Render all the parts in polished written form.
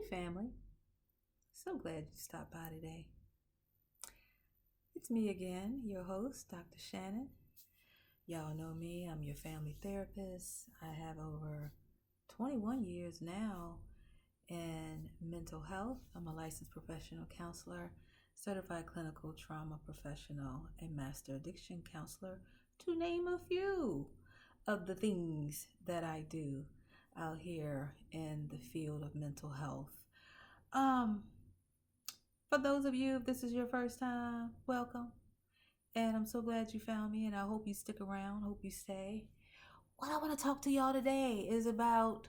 family. So glad you stopped by today. It's me again, your host, Dr. Shannon. Y'all know me, I'm your family therapist. I have over 21 years now in mental health. I'm a licensed professional counselor, certified clinical trauma professional, and master addiction counselor, to name a few of the things that I do out here in the field of mental health. For those of you, if this is your first time, welcome. And I'm so glad you found me, and I hope you stick around, hope you stay. What I want to talk to y'all today is about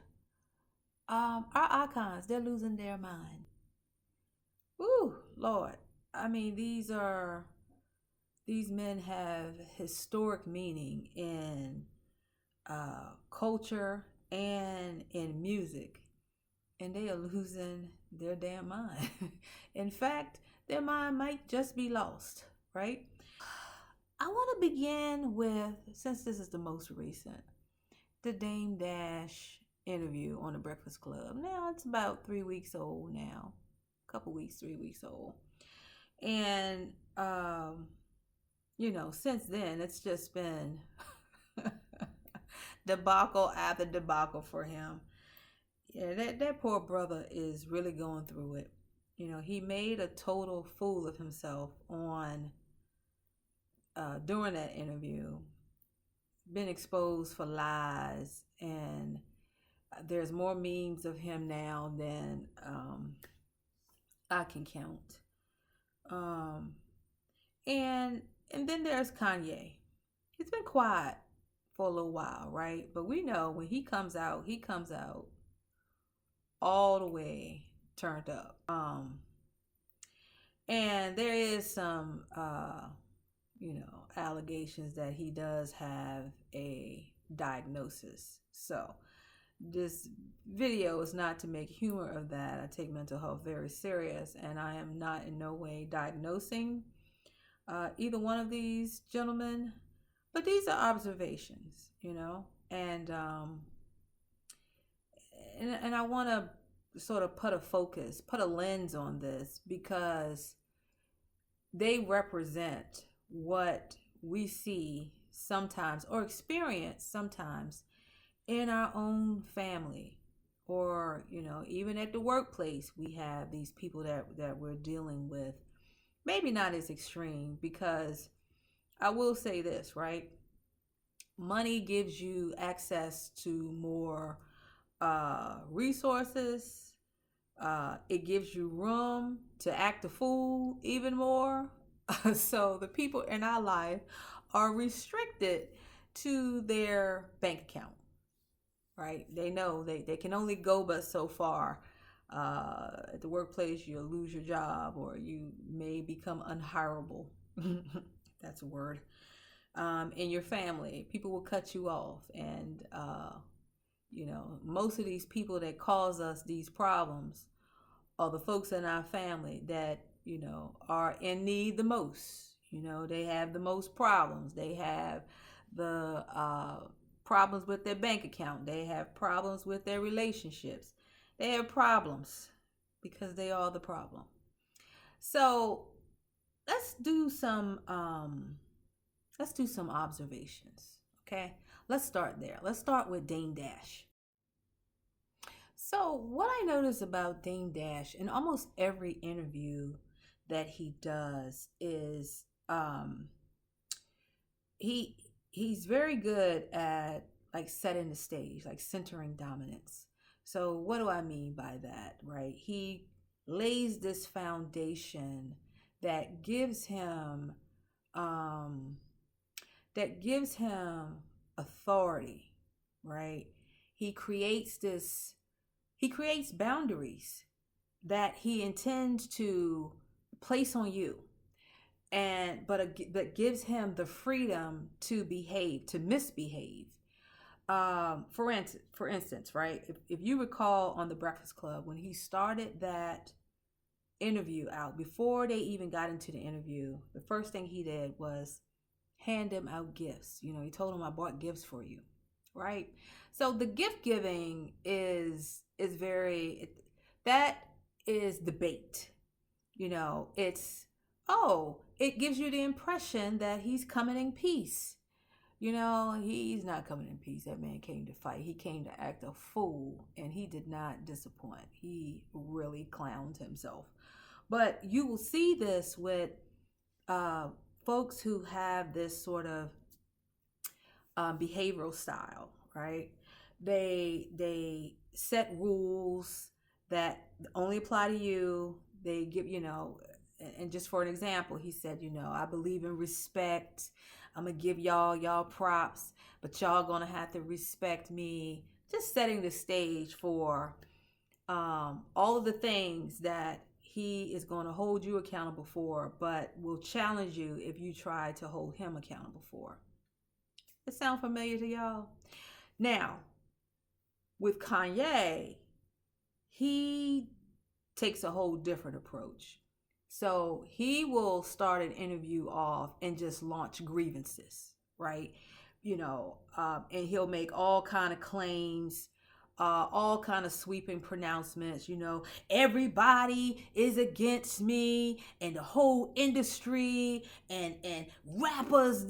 our icons. They're losing their mind. Ooh, Lord. I mean, these men have historic meaning in culture and in music, and they are losing their damn mind. In fact, their mind might just be lost, right? I want to begin with, since this is the most recent, the Dame Dash interview on the Breakfast Club. Now it's about 3 weeks old now, a couple weeks, 3 weeks old. And, since then, it's just been debacle after debacle for him. Yeah, that poor brother is really going through it. He made a total fool of himself on during that interview, been exposed for lies, and there's more memes of him now than I can count. And then there's Kanye. He's been quiet for a little while, right? But we know when he comes out all the way turned up. And there is some allegations that he does have a diagnosis. So this video is not to make humor of that. I take mental health very serious, and I am not in no way diagnosing either one of these gentlemen, but these are observations, and I want to sort of put a lens on this, because they represent what we see sometimes or experience sometimes in our own family, or even at the workplace. We have these people that we're dealing with, maybe not as extreme, because I will say this, right? Money gives you access to more resources. It gives you room to act a fool even more. So the people in our life are restricted to their bank account, right? They know they can only go but so far. At the workplace, you'll lose your job, or you may become unhireable. That's a word. In your family, people will cut you off. And, most of these people that cause us these problems are the folks in our family that, are in need the most. They have the most problems. They have the problems with their bank account. They have problems with their relationships. They have problems because they are the problem. So let's do some observations. Okay, let's start there. Let's start with Dame Dash. So what I notice about Dame Dash in almost every interview that he does is he's very good at like setting the stage, like centering dominance. So what do I mean by that, right? He lays this foundation that gives him authority, right? He creates boundaries that he intends to place on you, but gives him the freedom to misbehave. For instance, right? If you recall on the Breakfast Club, when he started that interview out, before they even got into the interview, the first thing he did was hand him out gifts. He told him, I bought gifts for you, right? So the gift giving is very, That is the bait. It gives you the impression that he's coming in peace. He's not coming in peace. That man came to fight. He came to act a fool, and he did not disappoint. He really clowned himself. But you will see this with folks who have this sort of behavioral style, right? They set rules that only apply to you. They give, and just for an example, he said, I believe in respect. I'm gonna give y'all props, but y'all gonna have to respect me. Just setting the stage for all of the things that he is going to hold you accountable for, but will challenge you if you try to hold him accountable for. Does it sound familiar to y'all? Now, with Kanye, he takes a whole different approach. So he will start an interview off and just launch grievances, right? And he'll make all kind of claims, all kind of sweeping pronouncements. Everybody is against me, and the whole industry, and rappers.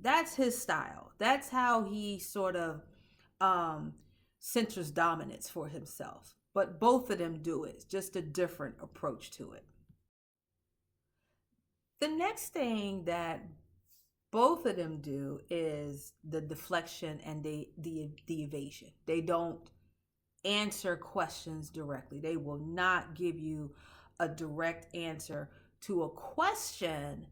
That's his style. That's how he sort of centers dominance for himself. But both of them do it. It's just a different approach to it. The next thing that both of them do is the deflection and the evasion. They don't answer questions directly. They will not give you a direct answer to a question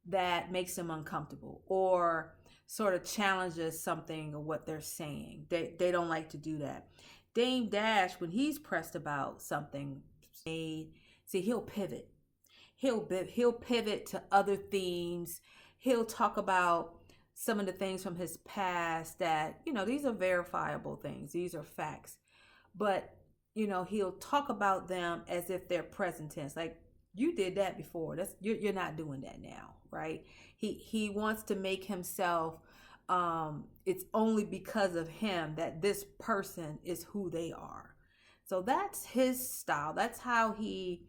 that makes them uncomfortable or sort of challenges something or what they're saying. They don't like to do that. Dame Dash, when he's pressed about something, he'll pivot. He'll pivot to other themes. He'll talk about some of the things from his past that, these are verifiable things. These are facts. But, he'll talk about them as if they're present tense. Like, you did that before. You're not doing that now, right? He wants to make himself, it's only because of him that this person is who they are. So that's his style. That's how he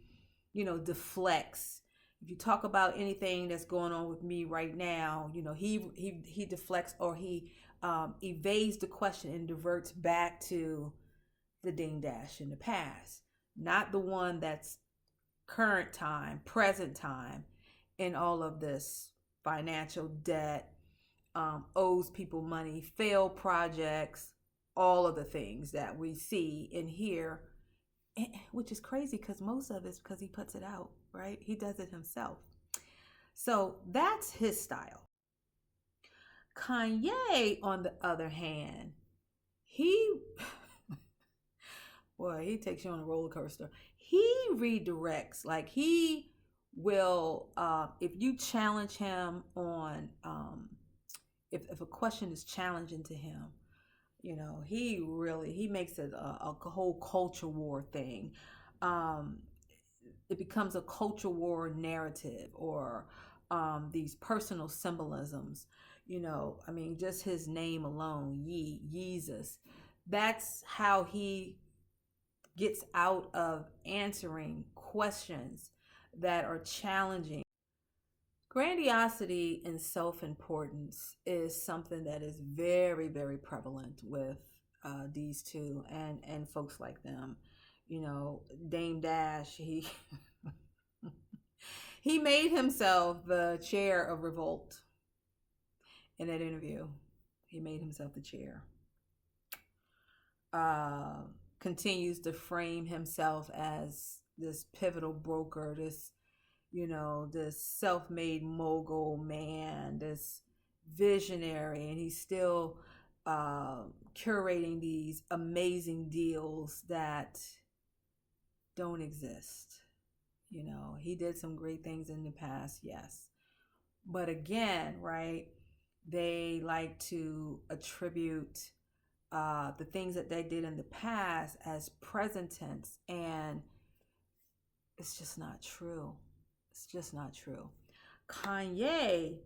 deflects. If you talk about anything that's going on with me right now, he deflects, or he evades the question and diverts back to the Dame Dash in the past, not the one that's current time, present time, in all of this financial debt, owes people money, failed projects, all of the things that we see and hear. Which is crazy because most of it's because he puts it out, right? He does it himself. So that's his style. Kanye, on the other hand, he takes you on a roller coaster. He redirects. Like, he will, if you challenge him on, if a question is challenging to him, he makes it a whole culture war thing. It becomes a culture war narrative, or these personal symbolisms. Just his name alone, Yeezus. That's how he gets out of answering questions that are challenging. Grandiosity and self-importance is something that is very, very prevalent with these two and folks like them. Dame Dash, he he made himself the chair of revolt in that interview. He made himself the chair. Continues to frame himself as this pivotal broker, this self-made mogul man, this visionary, and he's still curating these amazing deals that don't exist. He did some great things in the past, yes. But again, right, they like to attribute the things that they did in the past as present tense, and it's just not true. It's just not true. Kanye,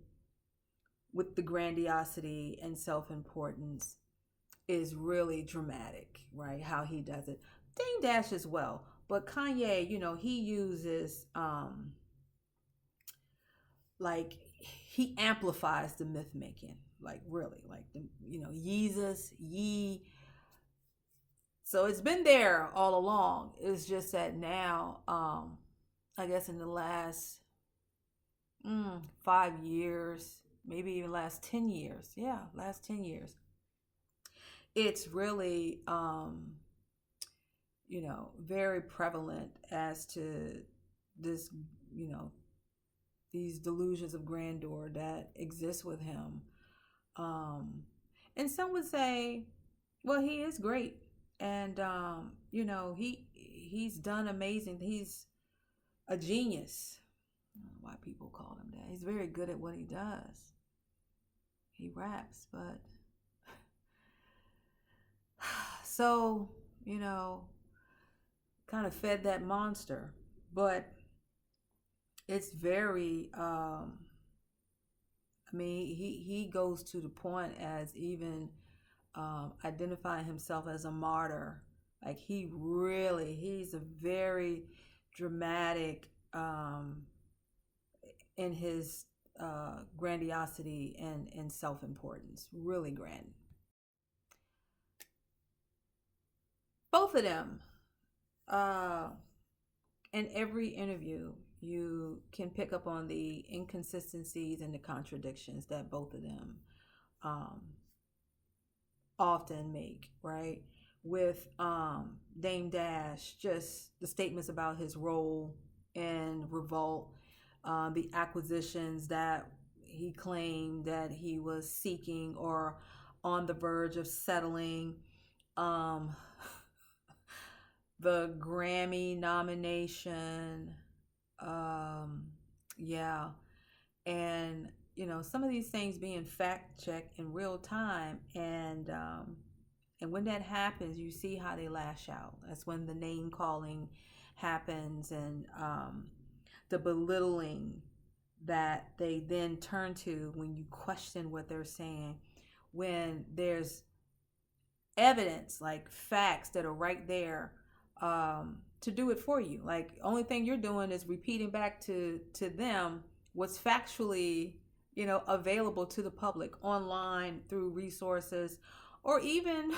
with the grandiosity and self-importance, is really dramatic, right? How he does it. Dame Dash as well. But Kanye, he uses like he amplifies the myth making, like really, like the Yeezus, Yee. So it's been there all along. It's just that now, I guess in the last 5 years, maybe even last 10 years, yeah, last 10 years, it's really very prevalent as to this, these delusions of grandeur that exist with him. And some would say, well, he is great. And, he's done amazing. He's a genius. I don't know why people call him that. He's very good at what he does. He raps, but so, kind of fed that monster. But it's very he goes to the point as even identifying himself as a martyr. Like he's a very dramatic in his grandiosity and self-importance. Really grand. Both of them, in every interview, you can pick up on the inconsistencies and the contradictions that both of them often make, right? With Dame Dash, just the statements about his role in Revolt, the acquisitions that he claimed that he was seeking or on the verge of settling, the Grammy nomination, yeah, and some of these things being fact checked in real time, and when that happens, you see how they lash out. That's when the name calling happens, and the belittling that they then turn to when you question what they're saying, when there's evidence, like facts that are right there to do it for you. Like, only thing you're doing is repeating back to them what's factually available to the public online through resources, or even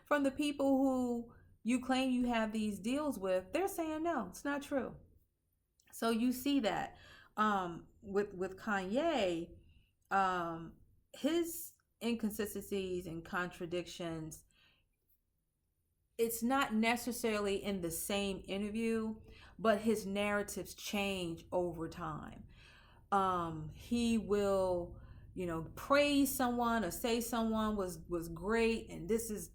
from the people who you claim you have these deals with. They're saying no, it's not true. So you see that with Kanye, his inconsistencies and contradictions, it's not necessarily in the same interview, but his narratives change over time. He will, praise someone or say someone was great, and this is,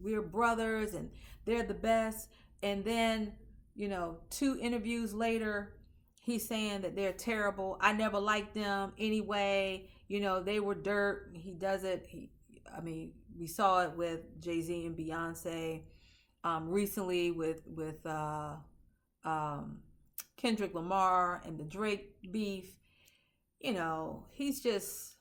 we're brothers and they're the best. And then, 2 interviews later, he's saying that they're terrible. I never liked them anyway. They were dirt. He does it. We saw it with Jay-Z and Beyonce. Recently with Kendrick Lamar and the Drake beef. He's just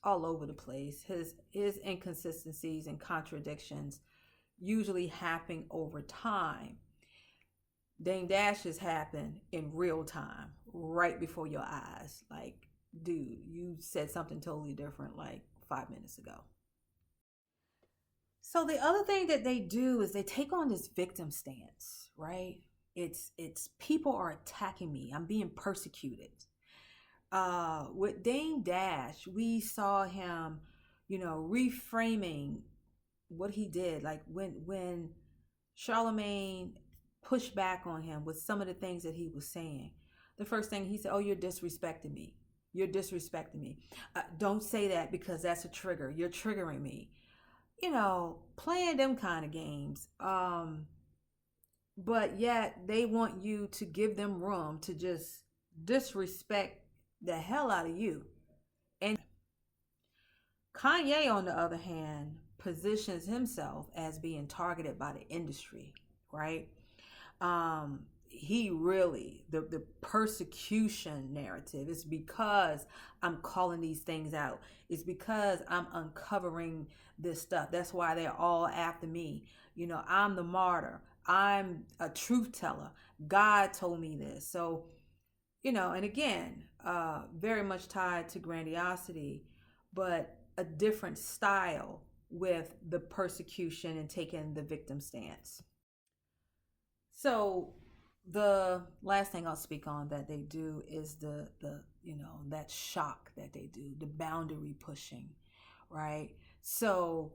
all over the place. His inconsistencies and contradictions usually happen over time. Dame Dashes happen in real time, right before your eyes. Like, dude, you said something totally different like 5 minutes ago. So the other thing that they do is they take on this victim stance, right? It's people are attacking me. I'm being persecuted. With Dame Dash, we saw him, reframing what he did. Like when Charlemagne pushed back on him with some of the things that he was saying, the first thing he said, "Oh, you're disrespecting me. You're disrespecting me. Don't say that because that's a trigger. You're triggering me." Playing them kind of games. But yet they want you to give them room to just disrespect the hell out of you. And Kanye, on the other hand, positions himself as being targeted by the industry, right? he really, the persecution narrative is because I'm calling these things out. It's because I'm uncovering this stuff. That's why they're all after me. I'm the martyr. I'm a truth teller. God told me this. So, and again, very much tied to grandiosity, but a different style with the persecution and taking the victim stance. So the last thing I'll speak on that they do is the that shock that they do, the boundary pushing, right? So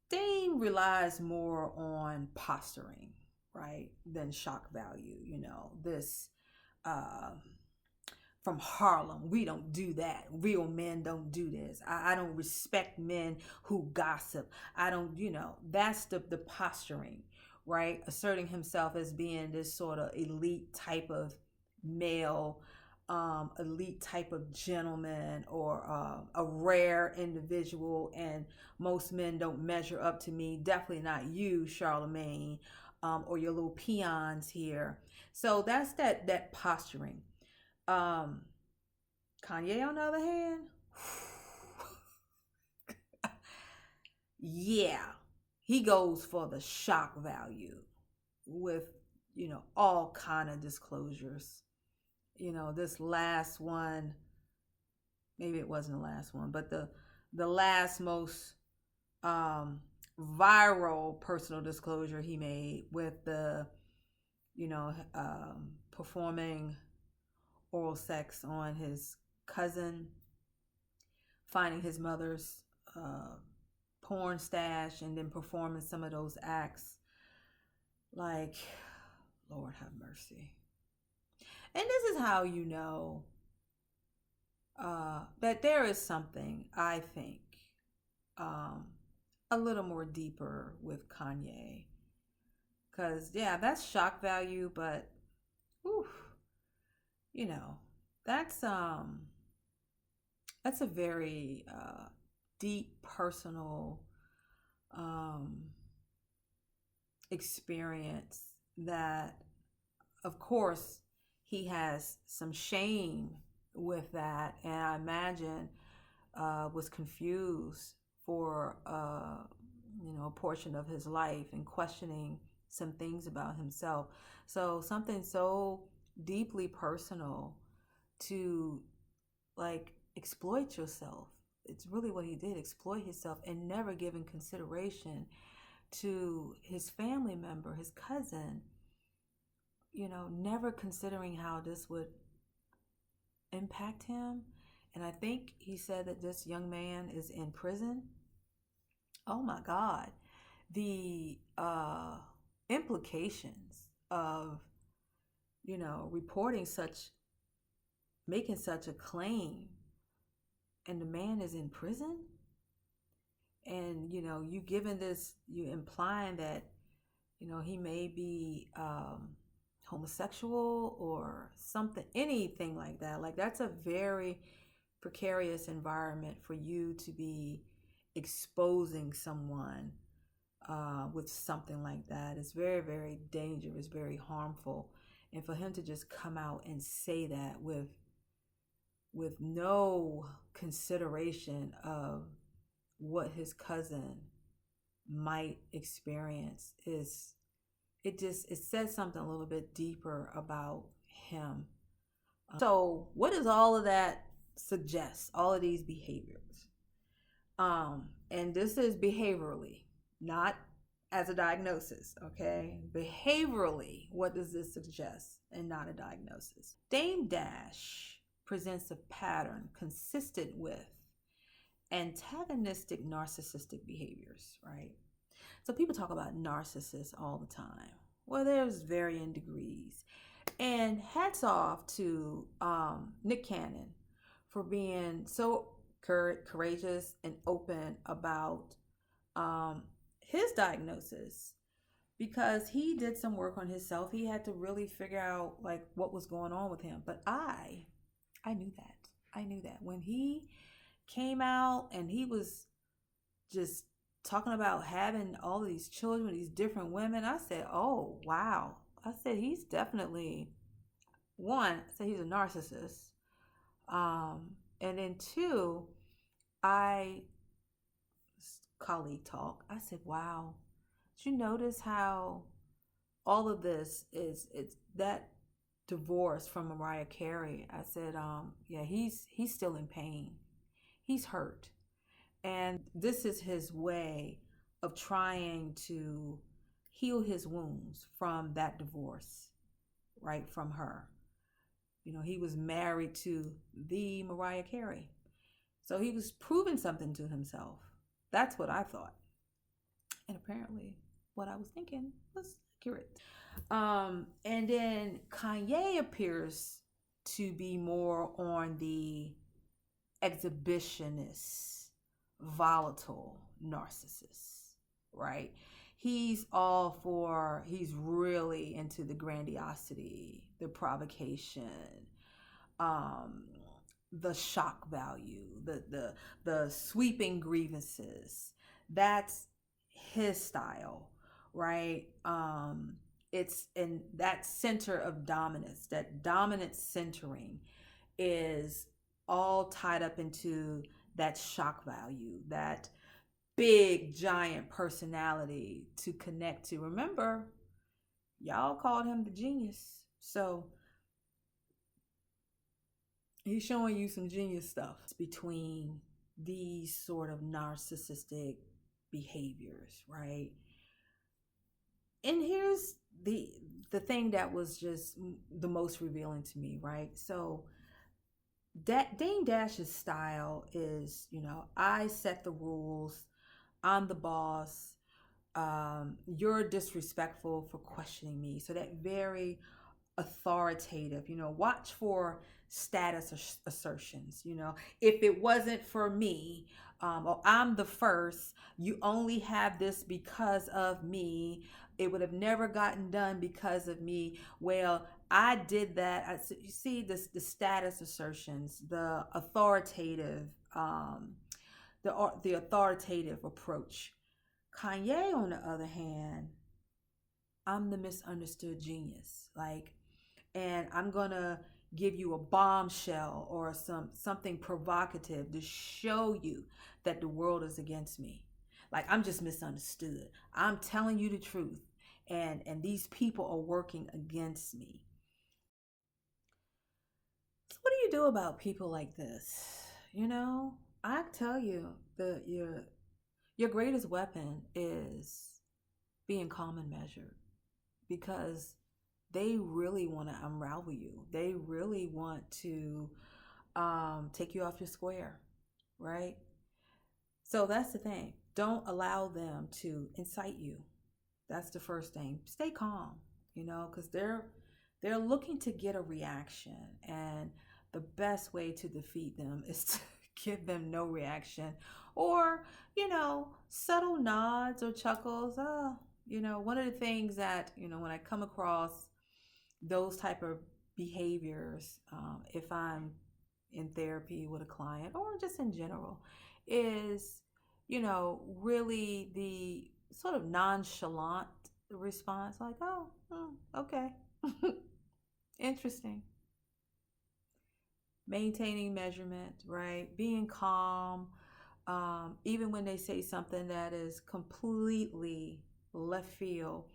they relies more on posturing, right, than shock value. This uh from Harlem, we don't do that. Real men don't do this. I don't respect men who gossip. I don't, that's the posturing, right? Asserting himself as being this sort of elite type of male, elite type of gentleman, or a rare individual, and most men don't measure up to me. Definitely not you, Charlemagne, or your little peons here. So that's that posturing. Kanye, on the other hand, yeah, he goes for the shock value with, all kind of disclosures. This last one, maybe it wasn't the last one, but the last most viral personal disclosure he made with the, performing oral sex on his cousin, finding his mother's porn stash, and then performing some of those acts. Like, Lord have mercy. And this is how you know that there is something, I think, a little more deeper with Kanye. Because, yeah, that's shock value, but, whew, that's a very deep personal experience that, of course, he has some shame with that, and I imagine was confused for a portion of his life, and questioning some things about himself. So something so deeply personal to exploit yourself. It's really what he did, exploit himself, and never giving consideration to his family member, his cousin, never considering how this would impact him. And I think he said that this young man is in prison. Oh my God. The implications of, making such a claim, and the man is in prison. And, you giving this, you implying that, he may be homosexual or something, anything like that. Like, that's a very precarious environment for you to be exposing someone with something like that. It's very, very dangerous, very harmful. And for him to just come out and say that with no consideration of what his cousin might experience, it says something a little bit deeper about him. So what does all of that suggest? All of these behaviors, and this is behaviorally, not as a diagnosis, okay? Behaviorally, what does this suggest, and not a diagnosis? Dame Dash presents a pattern consistent with antagonistic narcissistic behaviors, right? So people talk about narcissists all the time. Well, there's varying degrees. And hats off to Nick Cannon for being so courageous and open about his diagnosis, because he did some work on himself. He had to really figure out what was going on with him. But I knew that. I knew that when he came out and he was just talking about having all these children with these different women. I said, oh, wow. I said he's definitely one. I said he's a narcissist. And then two, I colleague talk. I said, "Wow, did you notice how all of this is it's that divorce from Mariah Carey?" I said, yeah, he's still in pain. He's hurt. And this is his way of trying to heal his wounds from that divorce, right? From her. He was married to the Mariah Carey. So he was proving something to himself. That's what I thought. And apparently, what I was thinking was accurate. And then Kanye appears to be more on the exhibitionist, volatile narcissist, right? He's really into the grandiosity, the provocation, um, the shock value, the sweeping grievances. That's his style, right? It's in that center of dominance, that dominant centering is all tied up into that shock value, that big giant personality to connect to. Remember, y'all called him the genius. So he's showing you some genius stuff between these sort of narcissistic behaviors, right? And here's the thing that was just the most revealing to me, right? So Dame Dash's style is, I set the rules, I'm the boss, you're disrespectful for questioning me. So that very authoritative, watch for status assertions. If it wasn't for me, or I'm the first, you only have this because of me, it would have never gotten done because of me. Well, I did that. You see this, the status assertions, the authoritative, the authoritative approach. Kanye, on the other hand, I'm the misunderstood genius. And I'm gonna give you a bombshell or something provocative to show you that the world is against me. I'm just misunderstood. I'm telling you the truth, and these people are working against me. So what do you do about people like this? I tell you, your greatest weapon is being calm and measured, because they really want to unravel you. They really want to take you off your square, right? So that's the thing. Don't allow them to incite you. That's the first thing. Stay calm, because they're looking to get a reaction, and the best way to defeat them is to give them no reaction, or subtle nods or chuckles. One of the things that when I come across those type of behaviors, if I'm in therapy with a client or just in general, is really the sort of nonchalant response, like, oh, okay. Interesting. Maintaining measurement, right? Being calm, even when they say something that is completely left field,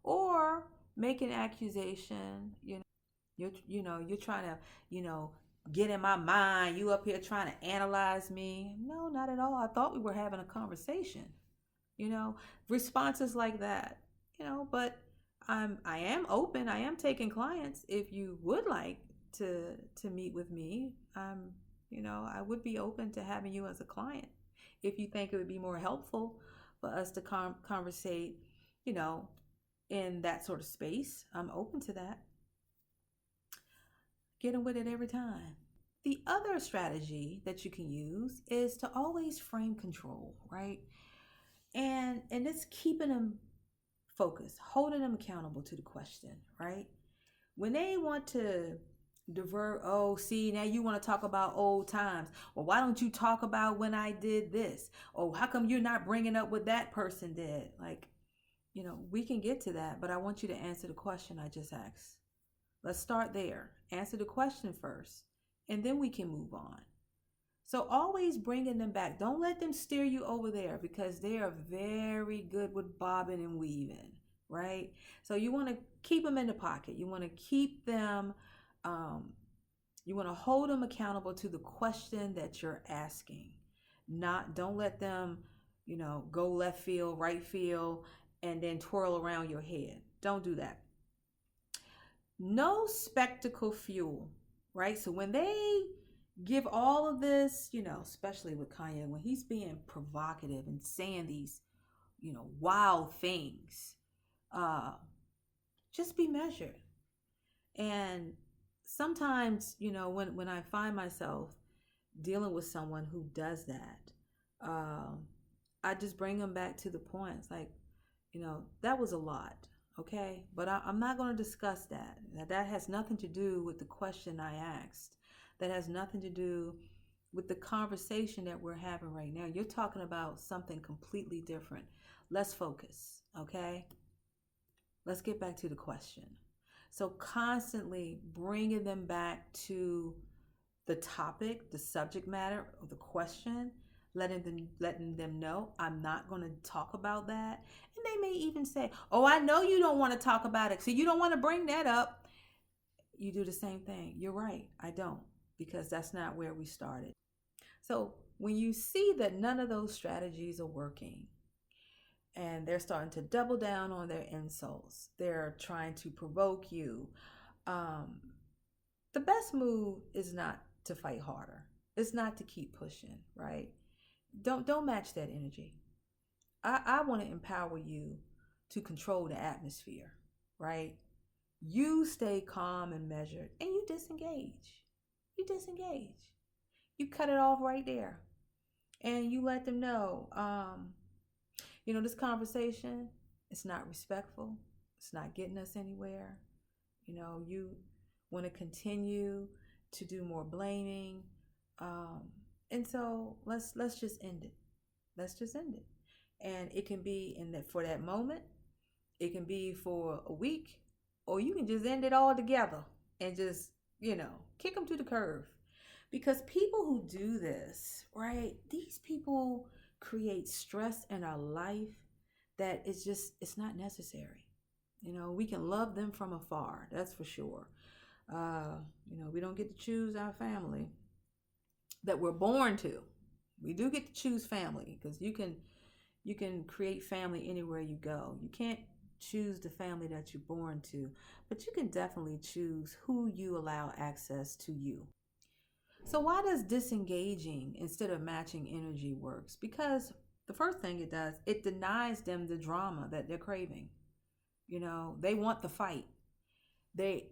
or make an accusation. You're trying to get in my mind. You up here trying to analyze me. No, not at all. I thought we were having a conversation. Responses like that. But I am open. I am taking clients. If you would like to meet with me, I would be open to having you as a client if you think it would be more helpful for us to conversate, in that sort of space. I'm open to that. Get them with it every time. The other strategy that you can use is to always frame control, right? And it's keeping them focused, holding them accountable to the question, right? When they want to divert, oh, see, now you want to talk about old times. Well, why don't you talk about when I did this? Oh, how come you're not bringing up what that person did? We can get to that, but I want you to answer the question I just asked. Let's start there. Answer the question first, and then we can move on. So always bringing them back. Don't let them steer you over there, because they are very good with bobbing and weaving, right? So you want to keep them in the pocket. You want to keep them, you want to hold them accountable to the question that you're asking. Don't let them, go left field, right field, and then twirl around your head. Don't do that. No spectacle fuel, right? So when they give all of this, especially with Kanye, when he's being provocative and saying these, wild things, just be measured. And sometimes, when I find myself dealing with someone who does that, I just bring them back to the points like, that was a lot. Okay. But I'm not going to discuss that. That has nothing to do with the question I asked. That has nothing to do with the conversation that we're having right now. You're talking about something completely different. Let's focus. Okay. Let's get back to the question. So constantly bringing them back to the topic, the subject matter of the question, letting them know I'm not going to talk about that. And they may even say, oh, I know you don't want to talk about it, so you don't want to bring that up. You do the same thing. You're right. I don't, because that's not where we started. So when you see that none of those strategies are working, and they're starting to double down on their insults, they're trying to provoke you, the best move is not to fight harder. It's not to keep pushing, right? Don't match that energy. I want to empower you to control the atmosphere, right? You stay calm and measured, and you disengage. You disengage. You cut it off right there, and you let them know, this conversation, it's not respectful. It's not getting us anywhere. You want to continue to do more blaming. And so let's just end it. Let's just end it. And it can be for that moment. It can be for a week, or you can just end it all together and just, kick them to the curb. Because people who do this, right, these people create stress in our life that it's not necessary. We can love them from afar, that's for sure. We don't get to choose our family that we're born to. We do get to choose family, because you can create family anywhere you go. You can't choose the family that you're born to, but you can definitely choose who you allow access to you. So why does disengaging instead of matching energy works? Because the first thing it does, it denies them the drama that they're craving. They want the fight. They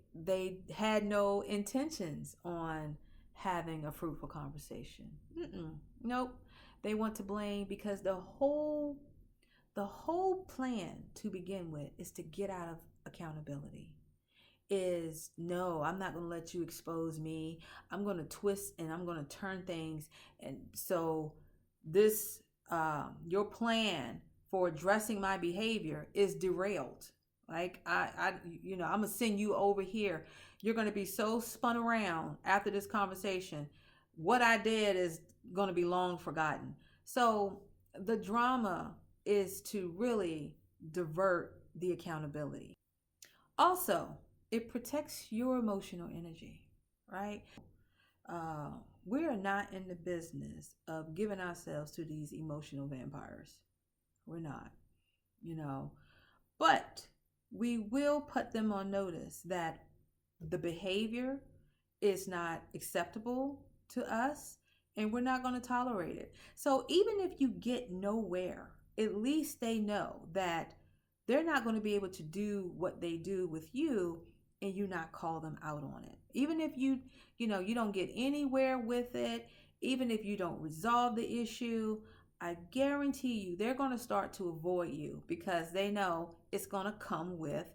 had no intentions on having a fruitful conversation. Nope. They want to blame, because the whole plan to begin with is to get out of accountability. Is no, I'm not going to let you expose me. I'm going to twist and I'm going to turn things. And so this, your plan for addressing my behavior is derailed. Like I'm going to send you over here. You're going to be so spun around after this conversation. What I did is going to be long forgotten. So the drama is to really divert the accountability. Also, it protects your emotional energy, right? We are not in the business of giving ourselves to these emotional vampires. We're not, but we will put them on notice that the behavior is not acceptable to us, and we're not going to tolerate it. So even if you get nowhere, at least they know that they're not going to be able to do what they do with you and you not call them out on it. Even if you don't get anywhere with it, even if you don't resolve the issue, I guarantee you they're going to start to avoid you, because they know it's going to come with,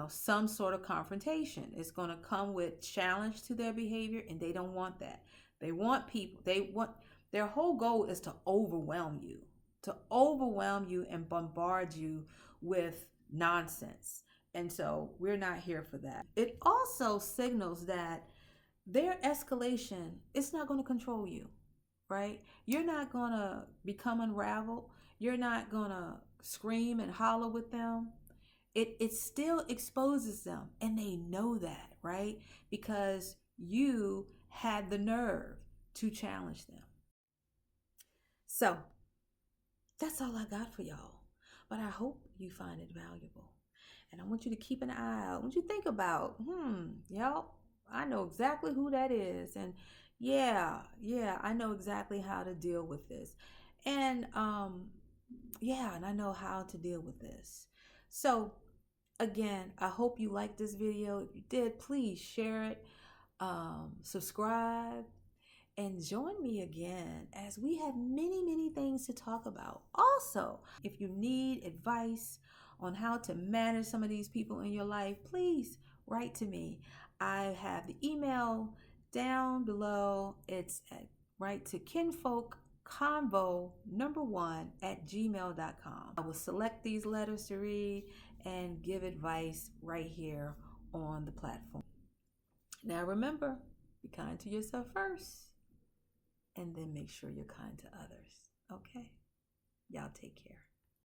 some sort of confrontation. It's going to come with challenge to their behavior, and they don't want that. They want their whole goal is to overwhelm you and bombard you with nonsense. And so we're not here for that. It also signals that their escalation is not going to control you, right? You're not going to become unraveled. You're not going to scream and holler with them. It still exposes them, and they know that, right? Because you had the nerve to challenge them. So that's all I got for y'all. But I hope you find it valuable. And I want you to keep an eye out. I want you to think about, y'all, I know exactly who that is. And yeah, I know exactly how to deal with this. And and I know how to deal with this. So again, I hope you liked this video. If you did, please share it, subscribe, and join me again as we have many, many things to talk about. Also, if you need advice on how to manage some of these people in your life, please write to me. I have the email down below. It's write to kinfolkconvo1@gmail.com. I will select these letters to read and give advice right here on the platform. Now remember, be kind to yourself first, and then make sure you're kind to others. Okay? Y'all take care.